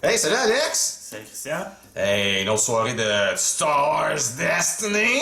Hey, salut Alex! Salut Christian. Hey, une autre soirée de Star Wars Destiny!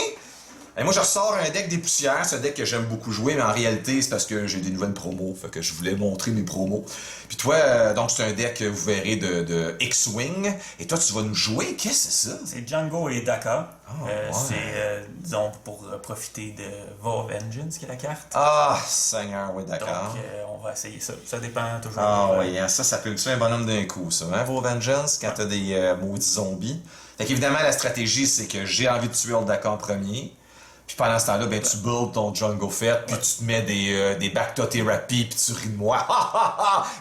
Hey, moi, je ressors un deck des poussières. C'est un deck que j'aime beaucoup jouer, mais en réalité, c'est parce que j'ai des nouvelles promos. Fait que je voulais montrer mes promos. Puis toi, donc, c'est un deck que vous verrez de X-Wing. Et toi, tu vas nous jouer. Qu'est-ce que c'est ça? C'est Django et Daka. Ouais. C'est, disons, pour profiter de Vow of Vengeance, qui est la carte. Ah, Seigneur, oui, d'accord. Donc, on va essayer ça. Ça dépend toujours. Ah, oui, hein, ça peut tuer un bonhomme d'un coup, ça. Hein, Vow of Vengeance, quand t'as des maudits zombies. Fait qu'évidemment, la stratégie, c'est que j'ai envie de tuer le Daka en premier. Puis pendant ce temps-là, ben, tu builds ton Django Fett, puis tu te mets des Bactotherapy, puis tu ris de moi.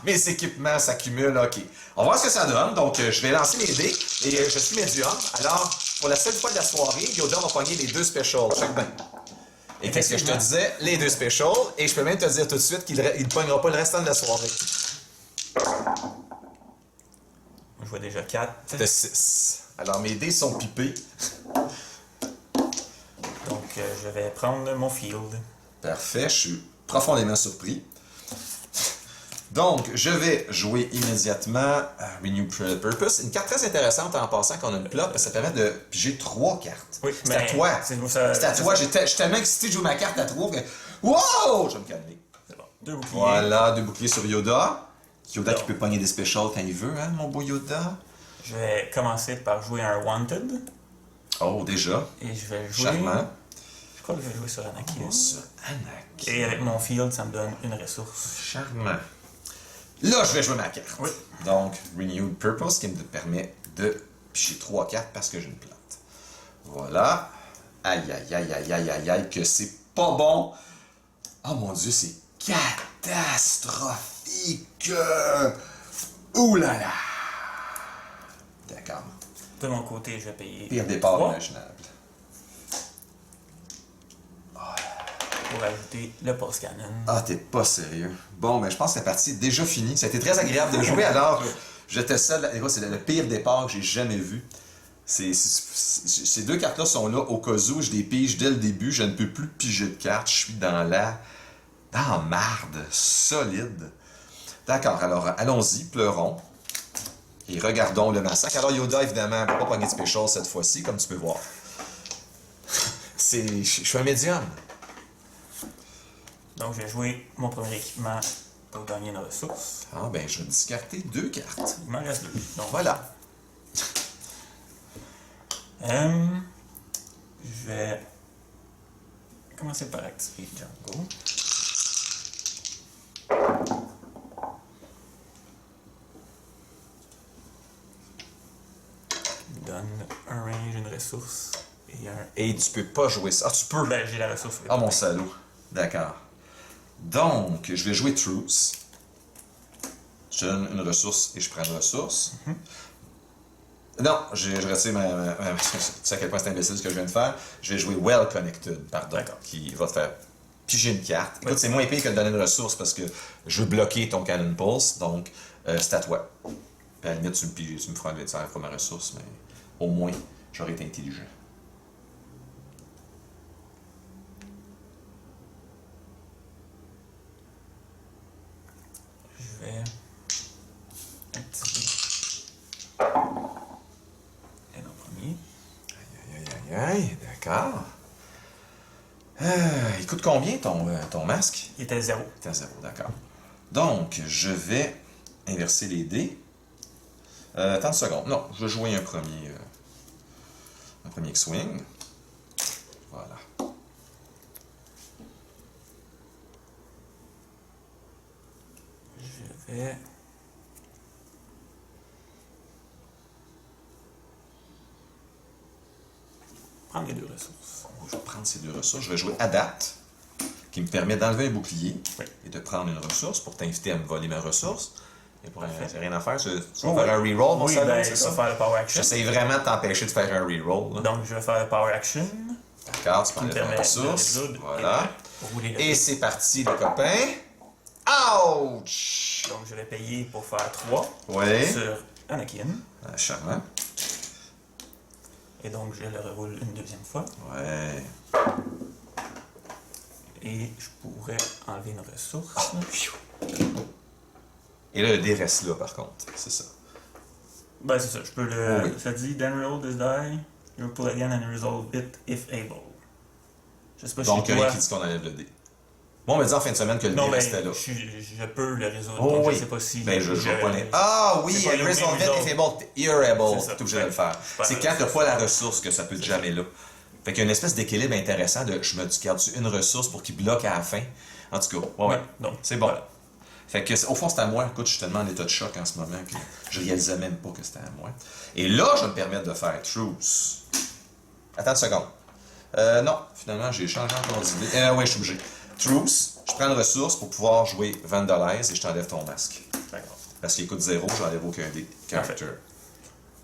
Mes équipements s'accumulent, ok. On va voir ce que ça donne. Donc, je vais lancer les dés, et je suis médium. Alors, pour la seule fois de la soirée, Yoda va pogner les deux specials. Check bien. Et qu'est-ce que je te disais? Les deux specials. Et je peux même te dire tout de suite qu'il ne pognera pas le restant de la soirée. Je vois déjà 4. De 6. Alors, mes dés sont pipés. Donc, je vais prendre mon field. Parfait, je suis profondément surpris. Donc, je vais jouer immédiatement Renew Purpose. Une carte très intéressante en passant qu'on a une plot, parce que ça permet de piger 3 cartes. Oui, c'est à toi. C'est à toi. Je suis tellement excité de jouer ma carte à 3 que... Wow! Je vais me calmer. C'est bon. 2 boucliers. Voilà, 2 boucliers sur Yoda. Yoda qui peut pogner des specials quand il veut, hein, mon beau Yoda. Je vais commencer par jouer un Wanted. Oh, déjà. Et je vais jouer... Charmant. Je crois que je vais jouer sur Anakin. Sur Anakin. Et avec mon field, ça me donne une ressource. Charmant. Là, je vais jouer ma carte. Oui. Donc, Renewed Purpose qui me permet de picher 3 cartes parce que j'ai une plante. Voilà. Aïe, aïe, aïe, aïe, aïe, aïe, aïe, que c'est pas bon. Oh mon Dieu, c'est catastrophique. Ouh là là. D'accord. De mon côté, je vais payer Pire départ 3 imaginable. pour ajouter le Pulse Cannon. Ah, t'es pas sérieux. Bon, ben je pense que la partie est déjà finie. Ça a été très agréable de jouer. Alors, j'étais seul. C'est le pire départ que j'ai jamais vu. Ces deux cartes-là sont là au cas où je les pige dès le début. Je ne peux plus piger de cartes. Je suis dans la marde solide. D'accord, alors allons-y, pleurons. Et regardons le massacre. Alors Yoda, évidemment, ne va pas pogner de special cette fois-ci, comme tu peux voir. Je suis un médium. Donc, je vais jouer mon premier équipement pour gagner une ressource. Ah, ben, je vais discarter 2 cartes. Il m'en reste 2. Donc, Voilà. je vais commencer par activer Django. Il me donne un range, une ressource et un... Et tu peux pas jouer ça. Ah, tu peux. Ben, j'ai la ressource. Ah, mon salaud. D'accord. Donc, je vais jouer Truce. Je te donne une ressource et je prends une ressource. Non, je retire tu sais à quel point c'est imbécile ce que je viens de faire. Je vais jouer Well Connected, pardon. D'accord. Qui va te faire piger une carte. Écoute, c'est moins pire que de donner une ressource parce que je veux bloquer ton Cannon Pulse. Donc, c'est à toi. Puis à la limite, tu me feras un adversaire pour ma ressource, mais au moins, j'aurais été intelligent. Je vais activer et en premier. Aïe, aïe, aïe, d'accord. Il coûte combien ton masque? Il était 0. Il est à 0, d'accord. Donc, je vais inverser les dés. Attends une seconde. Non, je vais jouer un premier X-Wing. Voilà. Je vais... prendre les 2 ressources. Je vais prendre ces 2 ressources. Je vais jouer Adapt, qui me permet d'enlever un bouclier Oui. et de prendre une ressource pour t'inviter à me voler ma ressource. Et pour Parfait. rien à faire, tu vas Oh, faire un reroll, mon oui, salaud, ben, c'est je ça? vais faire le Power Action. J'essaie vraiment de t'empêcher de faire un reroll. Là. Donc, je vais faire le Power Action. D'accord, tu prends Qui me la permet ressource. de résoudre Voilà. pour rouler le Et dé. c'est parti, les copains. Ouch! Donc, je vais payer pour faire 3 Oui. sur Anakin. Charmant. Et donc, je le reroule une deuxième fois. Ouais. Et je pourrais enlever une ressource. Et là, le dé reste là, par contre. C'est ça. Ben, c'est ça. Je peux le. Oui. Ça dit, then roll this die, you pull again and resolve it if able. Je sais pas Donc, si il n'y a toi. rien qui dit qu'on enlève le dé. Moi, on m'a dit en fin de semaine que le Non, dé ben, restait là. je peux le résoudre. Oh donc oui. je sais pas si. Ben, je vois pas les. Ah oui, c'est pas you resolve may it resolve. if able, you're able. C'est ça. T'es obligé de le faire. Pas C'est mal. quand t'as pas la ressource que ça peut être jamais là. Fait qu'il y a une espèce d'équilibre intéressant de je me garde une ressource pour qu'il bloque à la fin. En tout cas, ouais. Donc, C'est bon. voilà. Fait que, au fond, c'est à moi. Écoute, je suis tellement en état de choc en ce moment que je réalisais même pas que c'était à moi. Et là, je vais me permettre de faire Truce. Attends une seconde. Non, finalement, j'ai changé encore d'idée. Ouais, je suis obligé. Truce, je prends une ressource pour pouvoir jouer Vandalize et je t'enlève ton masque. D'accord. Parce qu'il coûte 0, j'enlève aucun des characters.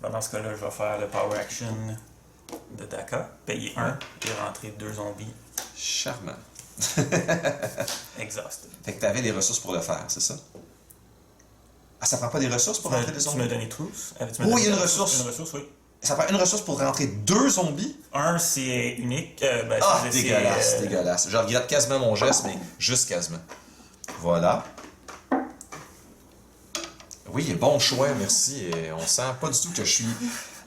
Ben, dans ce cas-là, je vais faire le power action de Daka, payer 1 et rentrer 2 zombies Charmant. exhausted. Fait que t'avais les ressources pour le faire, c'est ça? Ah, ça prend pas des ressources pour rentrer des Tu m'as zombies? donné Truce. Oh, il y a une ressource. Une ressource, oui. Ça prend une ressource pour rentrer 2 zombies? Un, c'est unique. Ben, Ah, c'est- dégueulasse, c'est, dégueulasse. Je regrette quasiment mon geste, mais juste quasiment. Voilà. Oui, bon choix, merci. Et on sent pas du tout que je suis...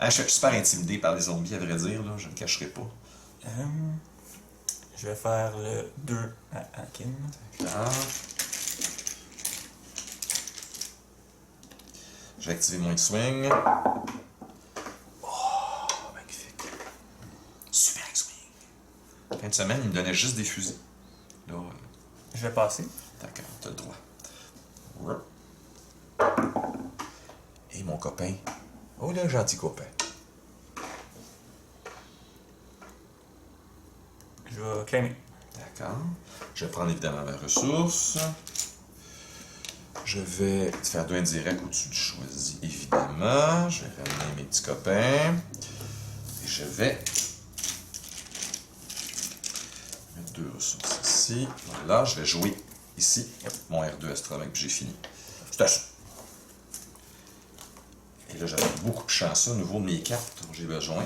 Ah, je suis super intimidé par les zombies, à vrai dire, là. Je ne le cacherai pas. Je vais faire le 2 à Anakin. D'accord. Je vais activer mon X-Wing. Oh, magnifique. Super X-Wing. Fin de semaine, il me donnait juste des fusils. Là, Je vais passer. d'accord, t'as le droit. Ouais. Et mon copain. Oh là, gentil copain. Je vais claimer. D'accord. Je vais prendre évidemment ma ressource. Je vais te faire 2 indirects au-dessus du choisi, évidemment. Je vais ramener mes petits copains. Et je vais mettre 2 ressources ici. Voilà, je vais jouer ici mon R2 Astromech, puis j'ai fini. C'est à ça. Et là, j'avais beaucoup de chance au niveau de mes cartes dont j'ai besoin.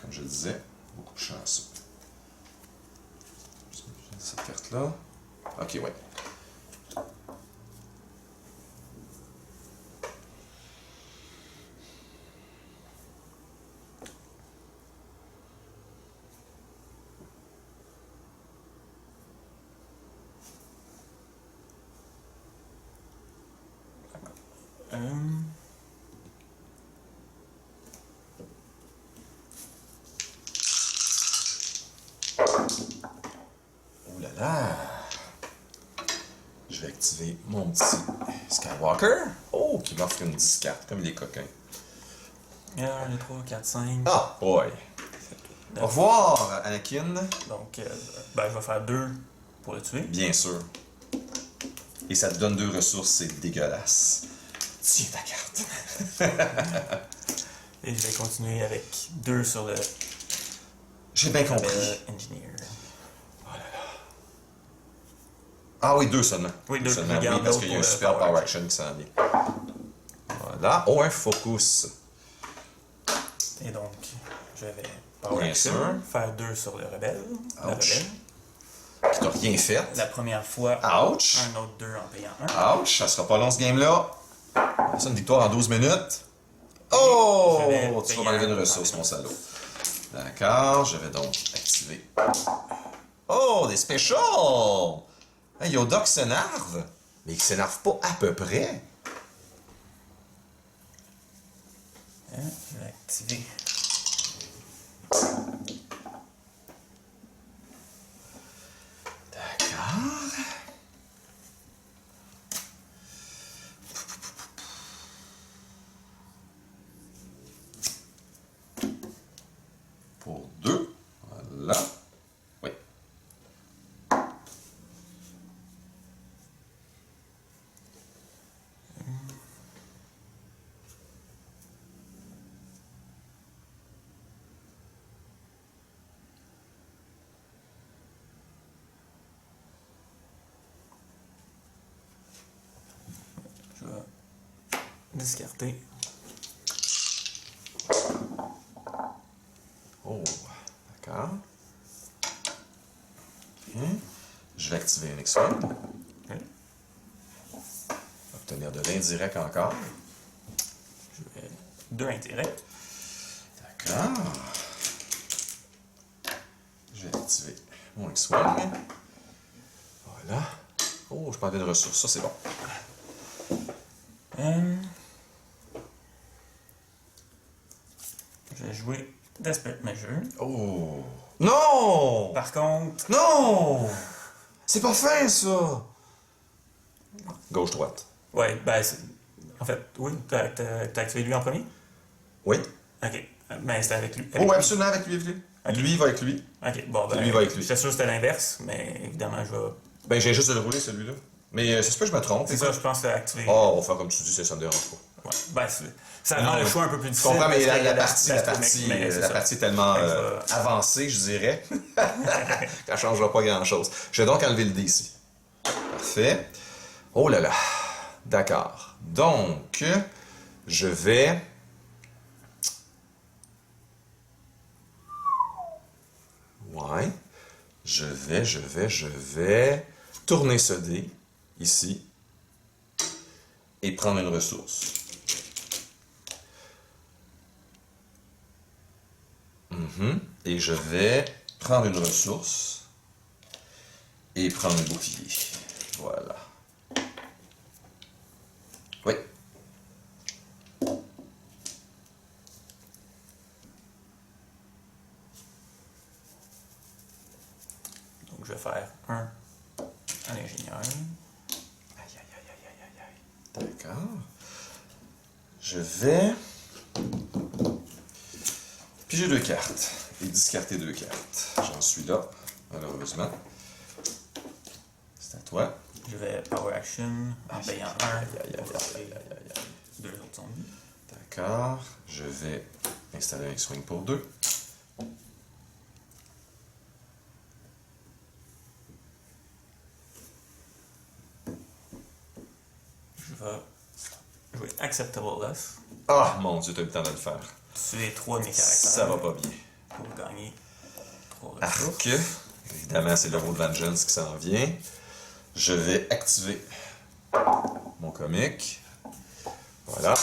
Comme je disais, beaucoup de chance. Cette carte-là. Ok, ouais. Oh là là! Je vais activer mon petit Skywalker. Oh, qui m'offre une 10 cartes, comme les coquins. 1, 2, 3, 4, 5. Ah, boy! Au revoir, Anakin. Donc, ben, je vais faire 2 pour le tuer. Bien sûr. Et ça te donne 2 ressources, c'est dégueulasse. Tiens ta carte. Et je vais continuer avec 2 sur le J'ai bien compris. Engineer. Ah oui, 2 seulement. Oui, Deux 2. seulement, Je oui, garde parce l'autre qu'il y a un pour le super power action qui s'en vient. Voilà. Oh, un focus. Et donc, je vais power Bien action, sûr. faire 2 sur le rebelle. La Ouch. rebelle. Qui t'a rien fait. La première fois, Ouch. un autre 2 en payant 1. Ouch. Ça sera pas long ce game-là. C'est une victoire en 12 minutes. Oh! Je vais Tu vas payer m'enlever une un. ressource, mon salaud. D'accord. Je vais donc activer. Oh, des specials! Hey, Yoda qui s'énerve. Mais il s'énerve pas à peu près. Je vais activer. D'accord. Pour 2. Voilà. Oui. Je vais discarter. Oh, d'accord. Bien. Je vais activer un X-Wing. Ok. Obtenir venir de l'indirect encore. Je vais 2 intérêts. D'accord. Je vais activer mon X-Wing. Voilà. Oh, je parlais de ressources. Ça, c'est bon. Je vais jouer Desperate Measure. Oh! Non! Par contre, Non! C'est pas fin, ça! Gauche-droite. ouais, ben, en fait, oui, t'as activé lui en premier? Oui. Ok, mais c'était avec lui. Oh, absolument, avec lui, avec lui. Ok. Lui va avec lui. Ok, bon, ben, Lui va avec lui. j'étais sûr que c'était l'inverse, mais évidemment, je vais. Ben, j'ai juste de le rouler, celui-là. Mais c'est pas que je me trompe. C'est ça, je pense que activer. Oh, on va faire comme tu dis, ça me dérange pas. Ouais, ben, ça rend le choix un peu plus Je difficile. comprends, mais parce qu'il y a la partie est tellement Je vais- avancée, je dirais, qu'elle ne changera pas grand-chose. Je vais donc enlever le dé ici. Parfait. Oh là là. D'accord. Donc, je vais... Ouais. Je vais tourner ce dé, ici, et prendre une ressource. Et je vais prendre une ressource et prendre un bouclier. Voilà. Oui. Donc, je vais faire un à l'ingénieur. Aïe, aïe, aïe, aïe, aïe, aïe, aïe. D'accord. Je vais piger 2 cartes et discarter 2 cartes. J'en suis là, malheureusement. C'est à toi. Je vais Power Action en payant un. Aïe, aïe, aïe, aïe, aïe, aïe, aïe. 2 autres zombies. D'accord. Je vais installer un X-Wing pour 2. Je vais jouer Acceptable Loss. Ah, mon Dieu, t'as eu le temps de le faire. Tuer 3 de mes caractères. Ça va pas bien. Pour gagner 3 ressources. Arc. Évidemment, c'est le Road Vengeance qui s'en vient. Je vais activer mon comic. Voilà.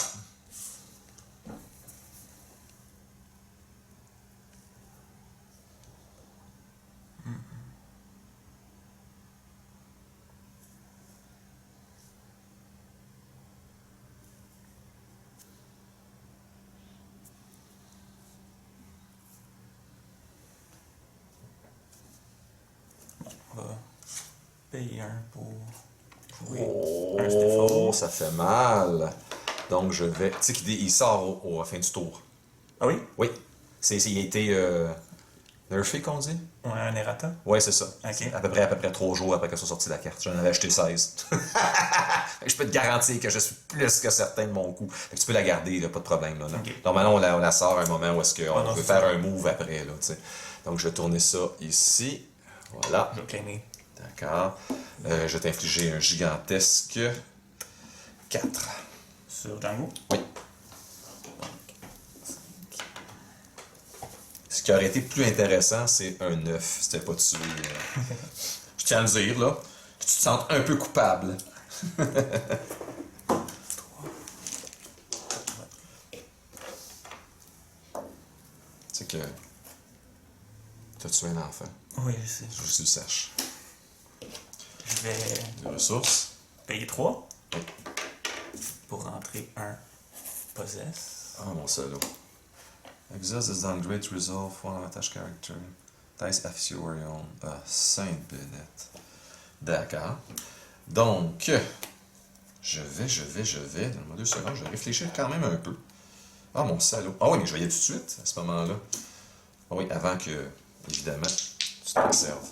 On va payer un pour jouer un Stiffle. Oh, ça fait mal. Donc, je vais... Tu sais qu'il sort à la fin du tour. Ah oui? Oui. Il a été nerfé, qu'on dit? Ouais, un errata. Oui, c'est ça. Ok. C'est à peu près 3 jours après qu'elle soit sortie de la carte. J'en avais acheté 16. Je peux te garantir que je suis plus que certain de mon coup. Fait que tu peux la garder, là, pas de problème. Là, Ok. Normalement, on la sort à un moment où est-ce qu'on Ah non, veut c'est faire ça. un move après. Là, tu sais. Donc, je vais tourner ça ici. Voilà. Je vais claimer. D'accord. Je vais t'infliger un gigantesque 4. Sur Django. Oui. Ce qui aurait été plus intéressant, c'est un 9. C'était pas tué. Je tiens à le dire, là. Que tu te sens un peu coupable. C'est que. T'as tué un enfant. Oui, je sais. Je veux que tu le saches. Je vais Des ressources. payer 3 Oui. pour rentrer un Possess. Ah, mon salaud. Exhaust is downgrade to resolve one attached character. Dice Afiorion. Ah, Sainte Bennett. D'accord. Donc, je vais. Donne-moi 2 secondes, je vais réfléchir quand même un peu. Ah, mon salaud. Ah oui, mais je vais y aller tout de suite, à ce moment-là. Ah oui, avant que, évidemment, tu t'en serves.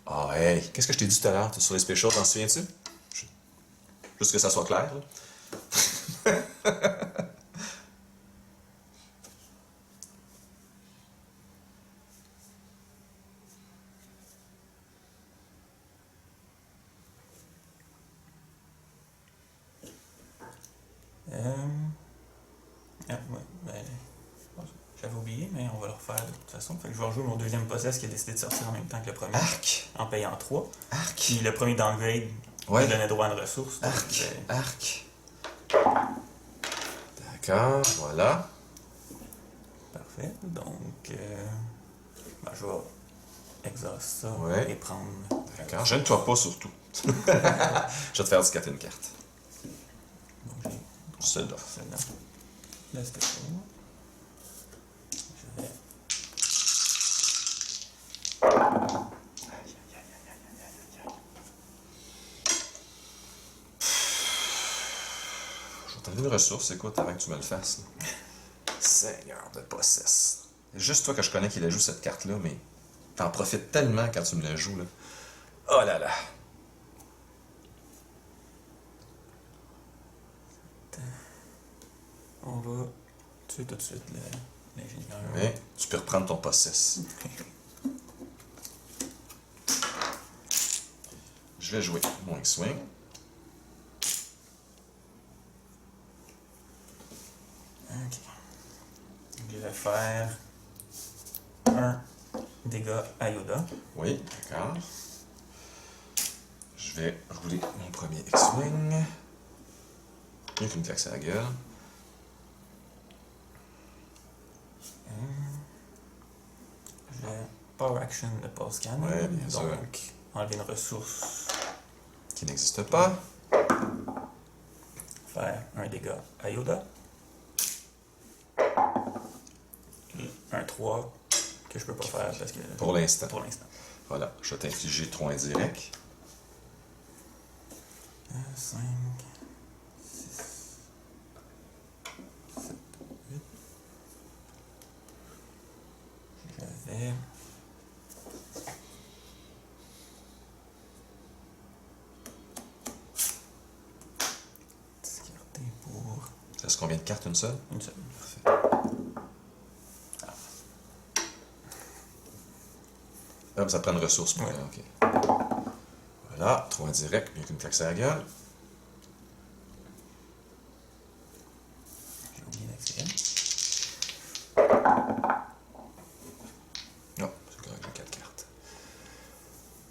Ah, hey, qu'est-ce que je t'ai dit tout à l'heure sur les specials, t'en souviens-tu? Juste que ça soit clair, là. Ah, ouais, ben, j'avais oublié, mais on va le refaire de toute façon. Fait que je vais rejouer mon deuxième Possess qui a décidé de sortir en même temps que le premier, Arc! en payant 3. Arc! Puis le premier downgrade, Ouais. me donnait droit à une ressource. donc Arc. je vais- Arc. D'accord, voilà. Parfait. Donc, je vais exhauster ça Ouais. et prendre. D'accord. Gêne-toi pas surtout. Je vais te faire discarter une carte. Donc, j'ai Celle-là. celle-là. Là, c'était ça. Je vais. Je vais t'enlever une ressource, écoute, avant que tu me le fasses. Là. Seigneur de possesse. C'est juste toi que je connais qui la joue cette carte-là, mais t'en profites tellement quand tu me la joues, là. Oh là là. On va tuer tout de suite l'ingénieur. Mais tu peux reprendre ton possesse. Je vais jouer mon X-Wing. Ok. Je vais faire un dégât à Yoda. Oui, d'accord. Je vais rouler mon premier X-Wing. Mieux qu'une claque à la gueule. Je vais Power Action le Pulse Cannon. Ouais, bien sûr. Donc, enlever une ressource. Qui n'existe pas. Faire un dégât à Yoda. Un 3 que je peux pas faire parce que. Pour l'instant. Pour l'instant. Voilà, je vais t'infliger 3 indirects. 5, 6, 7, 8. Je vais. Discarter pour Ça reste combien de cartes, une seule? une seule. Ah, ça prend une ressource pour Ouais. là, ok. Voilà, 3 indirects, mieux qu'une claque à la gueule. J'ai oublié d'accélérer. Non, c'est correct, j'ai 4 cartes.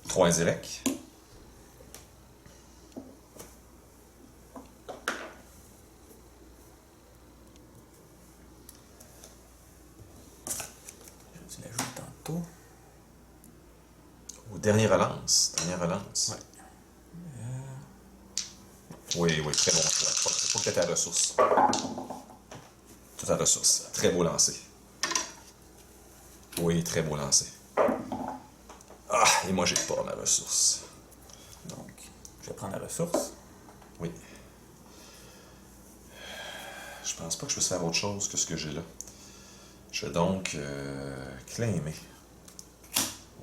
3 indirects. Je dû la jouer tantôt. Au dernier relance. Dernière relance. Ouais. Oui, oui, très bon choix. Faut que tu aies ta ressource. Toute ta ressource. Très beau lancer. Oui, très beau lancer. Ah, et moi, j'ai pas ma ressource. Donc, je vais prendre la ressource. Oui. Je pense pas que je puisse faire autre chose que ce que j'ai là. Je vais donc claimer.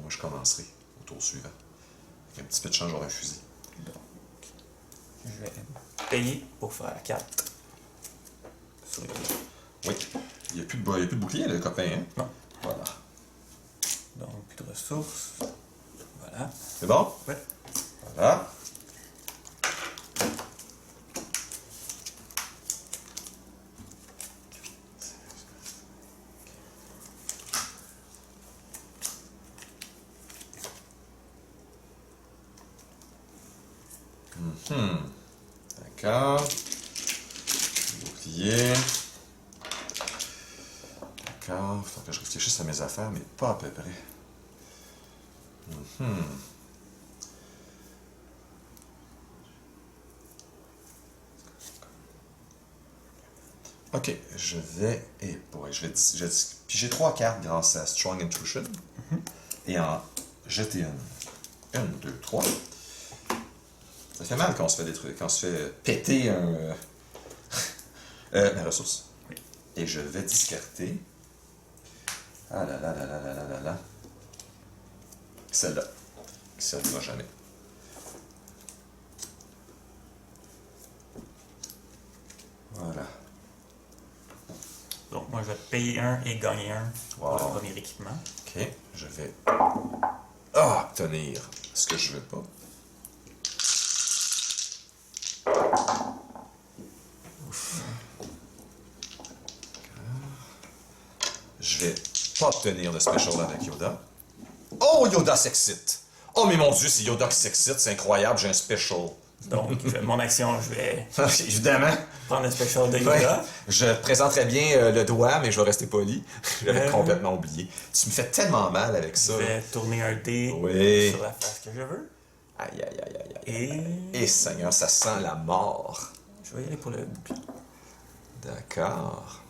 Moi, je commencerai au tour suivant. Avec un petit peu de change, j'aurai un fusil. Donc, je vais payer pour faire 4 sur les deux. Oui. Il n'y a plus de bouclier, le copain, hein? Non. Voilà. Donc, plus de ressources. Voilà. C'est bon? Ouais. Voilà. D'accord. Bouclier. D'accord. Faut que je réfléchisse à mes affaires, mais pas à peu près. Ok, je vais. Et boy, puis j'ai 3 cartes grâce à Strong Intuition. Et en jeter une. 1, 2, 3. Ça fait mal quand on se fait détruire, quand on se fait péter ma ressource. Oui. Et je vais discarter. Ah là là là là là là là là. Celle-là. Qui servira jamais. Voilà. Donc, moi, je vais payer 1 et gagner 1 pour Wow. le premier équipement. Ok, je vais obtenir ce que je veux pas. Je vais pas obtenir de special avec Yoda. Oh, Yoda s'excite! Oh, mais mon Dieu, c'est Yoda qui s'excite, c'est incroyable, j'ai un special. Donc, mon action, je vais Évidemment. prendre un special de Ouais. Yoda. Je présenterai bien le doigt, mais je vais rester poli. J'avais complètement oublié. Tu me fais tellement mal avec Je ça. vais tourner un dé Oui. sur la face que je veux. Aïe, aïe, aïe, aïe, aïe. Et Et Seigneur, ça sent la mort. je vais y aller pour le bouclier. D'accord.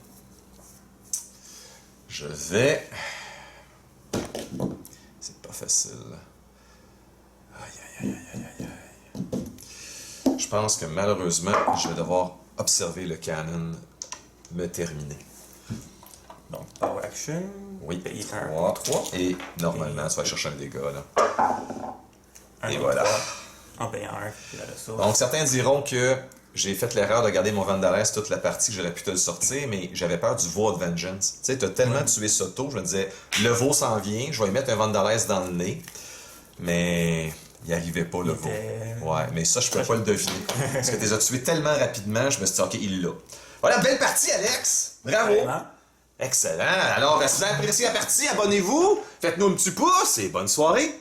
Je vais... C'est pas facile. Aïe, aïe, aïe, aïe, aïe, aïe. Je pense que malheureusement, je vais devoir observer le canon me terminer. Donc, Power Action. Oui, Payer 3. 3. Et normalement, tu vas aller chercher un dégât, là. Un Et autre voilà. 3, en payant un, puis la ressource. Donc, certains diront que j'ai fait l'erreur de garder mon Vandalès toute la partie, que j'aurais pu te le sortir, mais j'avais peur du Vow of Vengeance. Tu sais, t'as tellement tué Soto, je me disais, le veau s'en vient, je vais lui mettre un Vandalès dans le nez. Mais il arrivait pas, le veau. Ouais, mais ça, je peux pas le deviner. Parce que tu les as tués tellement rapidement, je me suis dit, OK, il l'a. Voilà, belle partie, Alex! Bravo! Vraiment? Excellent! Alors, si vous avez apprécié la partie, abonnez-vous, faites-nous un petit pouce et bonne soirée!